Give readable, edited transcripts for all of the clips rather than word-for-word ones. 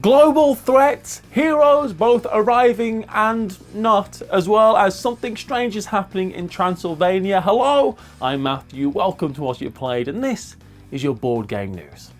Global threats, heroes both arriving and not, as well as something strange is happening in Transylvania. Hello, I'm Matthew, welcome to What You Played, and this is your board game news.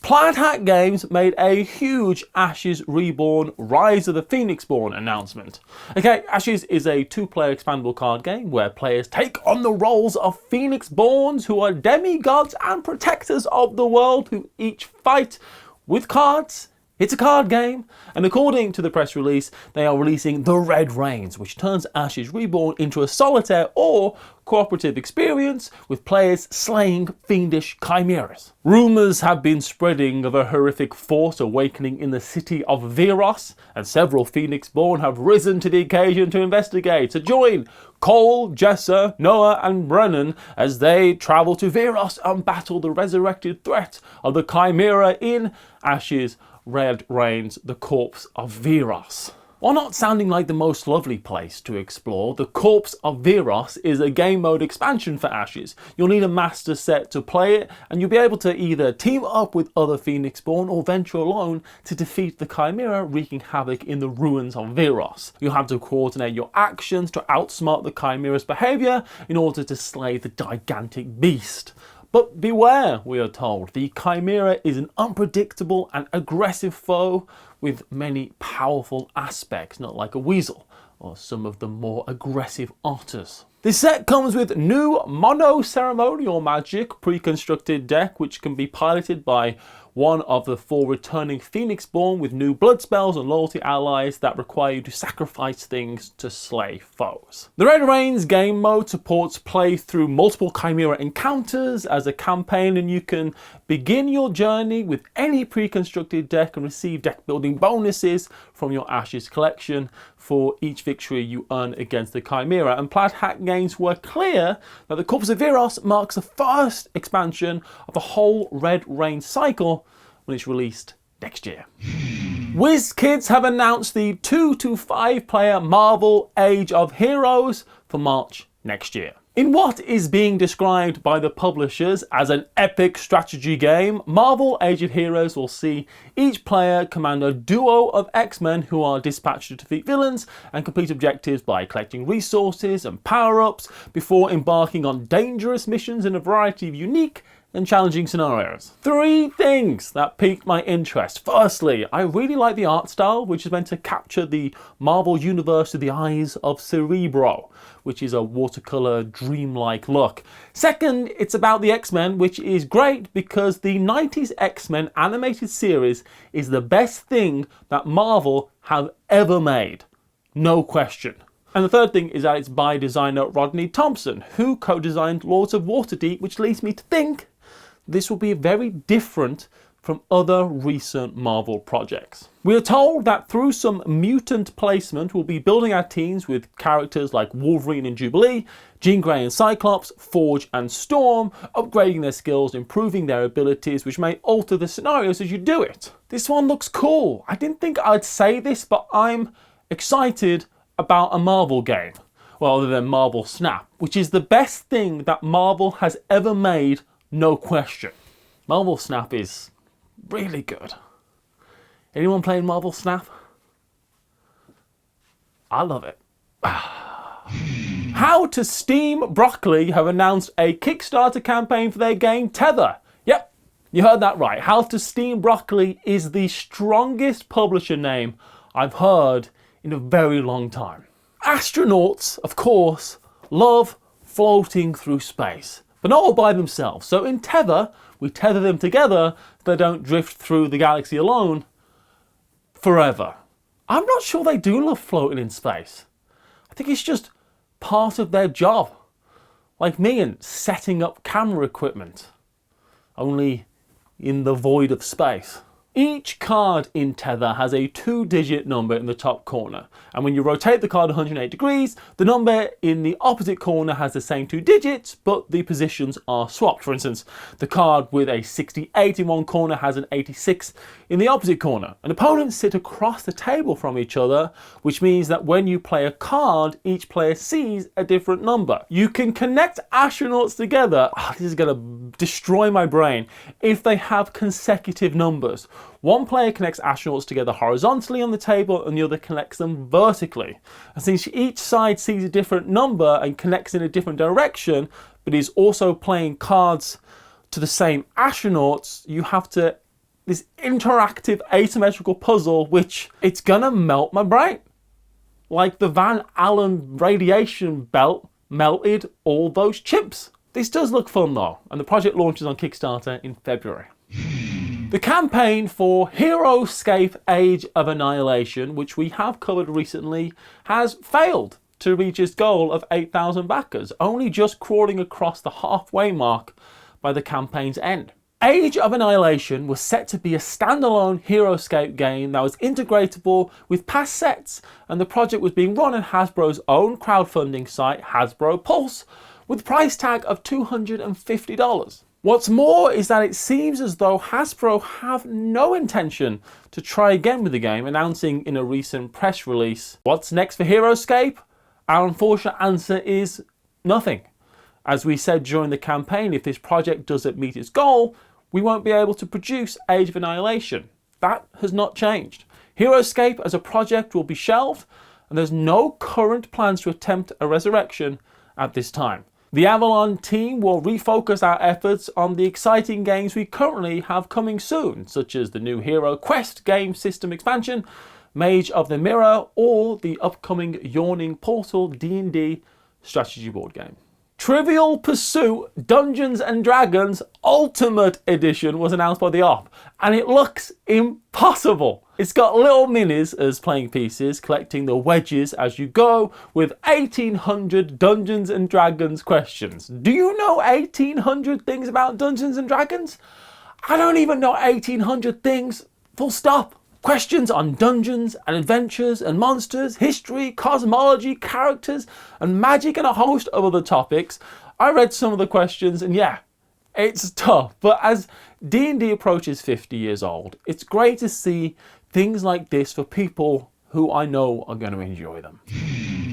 Plaid Hat Games made a huge Ashes Reborn Rise of the Phoenixborn announcement. Okay, Ashes is a two-player expandable card game where players take on the roles of Phoenixborns who are demigods and protectors of the world who each fight with cards. It's a card game, and according to the press release, they are releasing the Red Rains, which turns Ashes Reborn into a solitaire or cooperative experience with players slaying fiendish chimeras. Rumours have been spreading of a horrific force awakening in the city of Veros, and several Phoenixborn have risen to the occasion to investigate. To join Cole, Jessa, Noah and Brennan as they travel to Veros and battle the resurrected threat of the chimera in Ashes Red Rains, the corpse of Veros. While not sounding like the most lovely place to explore, the Corpse of Veros is a game mode expansion for Ashes. You'll need a master set to play it, and you'll be able to either team up with other Phoenixborn or venture alone to defeat the chimera wreaking havoc in the ruins of Veros. You'll have to coordinate your actions to outsmart the chimera's behaviour in order to slay the gigantic beast. But beware, we are told, the chimera is an unpredictable and aggressive foe with many powerful aspects, not like a weasel or some of the more aggressive otters. This set comes with new mono ceremonial magic pre-constructed deck which can be piloted by one of the 4 returning Phoenixborn with new blood spells and loyalty allies that require you to sacrifice things to slay foes. The Red Rains game mode supports play through multiple chimera encounters as a campaign, and you can begin your journey with any pre-constructed deck and receive deck building bonuses from your Ashes collection for each victory you earn against the chimera. And Plaid Hat Games were clear that the Corpse of Veros marks the first expansion of the whole Red Rain cycle when it's released next year. WizKids have announced the 2 to 5 player Marvel Age of Heroes for March next year. In what is being described by the publishers as an epic strategy game, Marvel Age of Heroes will see each player command a duo of X-Men who are dispatched to defeat villains and complete objectives by collecting resources and power-ups before embarking on dangerous missions in a variety of unique and challenging scenarios. 3 things that piqued my interest. Firstly, I really like the art style, which is meant to capture the Marvel universe through the eyes of Cerebro, which is a watercolor dreamlike look. Second, it's about the X-Men, which is great because the 90s X-Men animated series is the best thing that Marvel have ever made. No question. And the third thing is that it's by designer Rodney Thompson, who co-designed Lords of Waterdeep, which leads me to think this will be very different from other recent Marvel projects. We are told that through some mutant placement, we'll be building our teams with characters like Wolverine and Jubilee, Jean Grey and Cyclops, Forge and Storm, upgrading their skills, improving their abilities, which may alter the scenarios as you do it. This one looks cool. I didn't think I'd say this, but I'm excited about a Marvel game. Well, other than Marvel Snap, which is the best thing that Marvel has ever made, no question. Marvel Snap is really good. Anyone playing Marvel Snap? I love it. How to Steam Broccoli have announced a Kickstarter campaign for their game Tether. Yep, you heard that right. How to Steam Broccoli is the strongest publisher name I've heard in a very long time. Astronauts, of course, love floating through space, but not all by themselves. So in Tether, we tether them together so they don't drift through the galaxy alone forever. I'm not sure they do love floating in space. I think it's just part of their job. Like me and setting up camera equipment, only in the void of space. Each card in Tether has a 2-digit number in the top corner, and when you rotate the card 180 degrees, the number in the opposite corner has the same 2 digits, but the positions are swapped. For instance, the card with a 68 in one corner has an 86 in the opposite corner. And opponents sit across the table from each other, which means that when you play a card, each player sees a different number. You can connect astronauts together, this is going to destroy my brain, if they have consecutive numbers. One player connects astronauts together horizontally on the table and the other connects them vertically. And since each side sees a different number and connects in a different direction, but is also playing cards to the same astronauts, you have to this interactive asymmetrical puzzle, which it's gonna melt my brain. Like the Van Allen radiation belt melted all those chips. This does look fun though, and the project launches on Kickstarter in February. The campaign for HeroScape Age of Annihilation, which we have covered recently, has failed to reach its goal of 8,000 backers, only just crawling across the halfway mark by the campaign's end. Age of Annihilation was set to be a standalone HeroScape game that was integratable with past sets, and the project was being run on Hasbro's own crowdfunding site, Hasbro Pulse, with a price tag of $250. What's more is that it seems as though Hasbro have no intention to try again with the game, announcing in a recent press release, what's next for HeroScape? Our unfortunate answer is nothing. As we said during the campaign, if this project doesn't meet its goal, we won't be able to produce Age of Annihilation. That has not changed. HeroScape as a project will be shelved, and there's no current plans to attempt a resurrection at this time. The Avalon team will refocus our efforts on the exciting games we currently have coming soon, such as the new Hero Quest game system expansion, Mage of the Mirror, or the upcoming Yawning Portal D&D strategy board game. Trivial Pursuit Dungeons and Dragons Ultimate Edition was announced by the op, and it looks impossible. It's got little minis as playing pieces, collecting the wedges as you go, with 1,800 Dungeons and Dragons questions. Do you know 1,800 things about Dungeons and Dragons? I don't even know 1,800 things, full stop. Questions on dungeons and adventures and monsters, history, cosmology, characters and magic and a host of other topics. I read some of the questions and yeah, it's tough. But as D&D approaches 50 years old, it's great to see things like this for people who I know are going to enjoy them.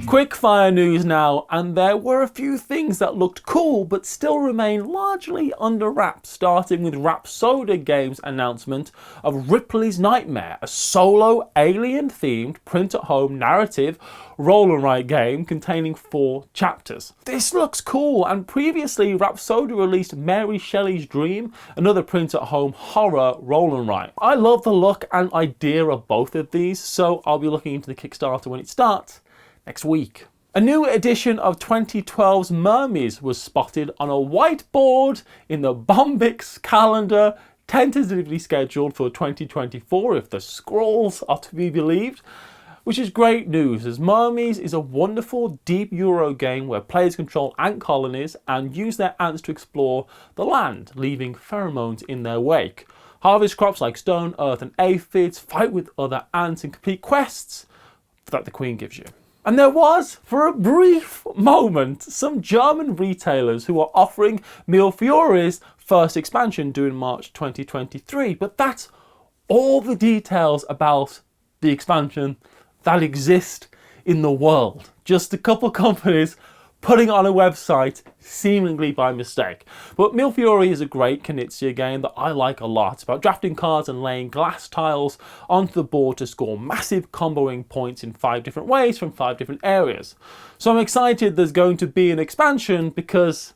Quick fire news now, and there were a few things that looked cool but still remain largely under wraps, starting with Rhapsody Games' announcement of Ripley's Nightmare, a solo alien-themed print-at-home narrative roll and write game containing 4 chapters. This looks cool, and previously Rhapsody released Mary Shelley's Dream, another print-at-home horror roll and write. I love the look and idea of both of these, so I'll be looking into the Kickstarter when it starts next week. A new edition of 2012's Myrmes was spotted on a whiteboard in the Bombix calendar, tentatively scheduled for 2024 if the scrolls are to be believed, which is great news as Myrmes is a wonderful deep Euro game where players control ant colonies and use their ants to explore the land, leaving pheromones in their wake. Harvest crops like stone, earth and aphids, fight with other ants and complete quests that the Queen gives you. And there was, for a brief moment, some German retailers who were offering Mille Fiori's first expansion due in March 2023, but that's all the details about the expansion that exist in the world. Just a couple companies putting on a website seemingly by mistake. But Mille Fiori is a great Knizia game that I like a lot. It's about drafting cards and laying glass tiles onto the board to score massive comboing points in 5 different ways from 5 different areas. So I'm excited there's going to be an expansion because,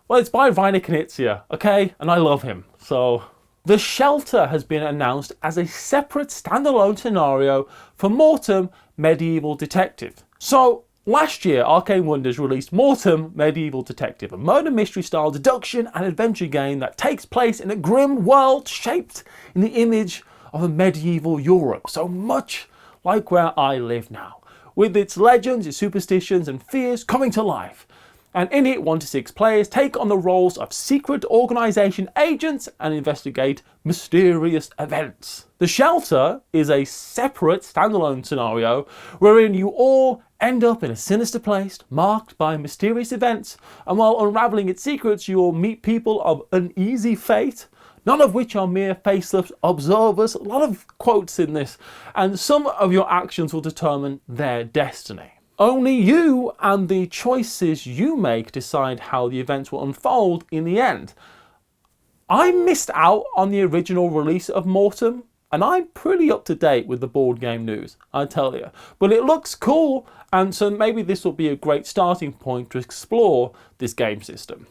well, it's by Rainer Knizia, okay? And I love him, so... The Shelter has been announced as a separate standalone scenario for Mortum Medieval Detective. So, last year, Arcane Wonders released Mortum Medieval Detective, a murder mystery style deduction and adventure game that takes place in a grim world shaped in the image of a medieval Europe, so much like where I live now, with its legends, its superstitions and fears coming to life. And in it, 1 to 6 players take on the roles of secret organisation agents and investigate mysterious events. The Shelter is a separate standalone scenario wherein you all end up in a sinister place marked by mysterious events, and while unravelling its secrets you will meet people of uneasy fate, none of which are mere faceless observers. A lot of quotes in this, and some of your actions will determine their destiny. Only you and the choices you make decide how the events will unfold in the end. I missed out on the original release of Mortum, and I'm pretty up to date with the board game news, I tell you. But it looks cool, and so maybe this will be a great starting point to explore this game system.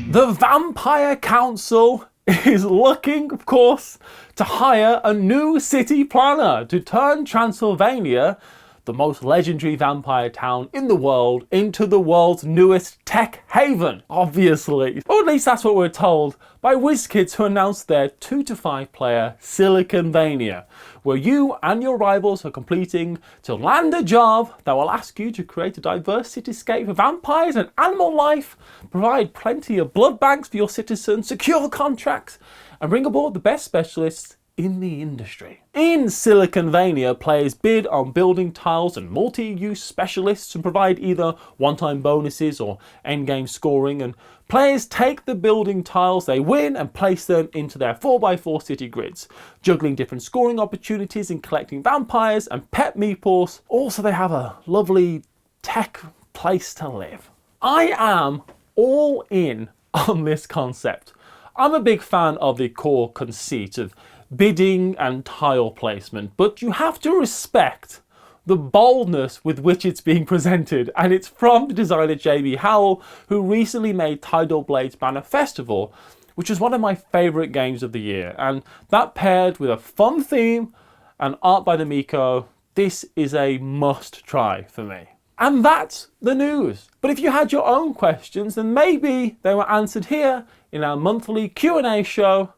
The Vampire Council is looking, of course, to hire a new city planner to turn Transylvania, the most legendary vampire town in the world, into the world's newest tech haven, obviously. Or at least that's what we're told by WizKids, who announced their 2 to 5 player SiliconVania, where you and your rivals are competing to land a job that will ask you to create a diverse cityscape for vampires and animal life, provide plenty of blood banks for your citizens, secure contracts, and bring aboard the best specialists in the industry. In SiliconVania, players bid on building tiles and multi-use specialists and provide either one-time bonuses or endgame scoring, and players take the building tiles they win and place them into their 4x4 city grids, juggling different scoring opportunities and collecting vampires and pet meeples. Also, they have a lovely tech place to live. I am all in on this concept. I'm a big fan of the core conceit of bidding and tile placement, but you have to respect the boldness with which it's being presented, and it's from the designer JB Howell, who recently made Tidal Blade's Banner Festival, which is one of my favourite games of the year, and that paired with a fun theme and art by Namiko, this is a must try for me. And that's the news. But if you had your own questions, then maybe they were answered here in our monthly Q&A show,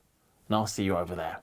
and I'll see you over there.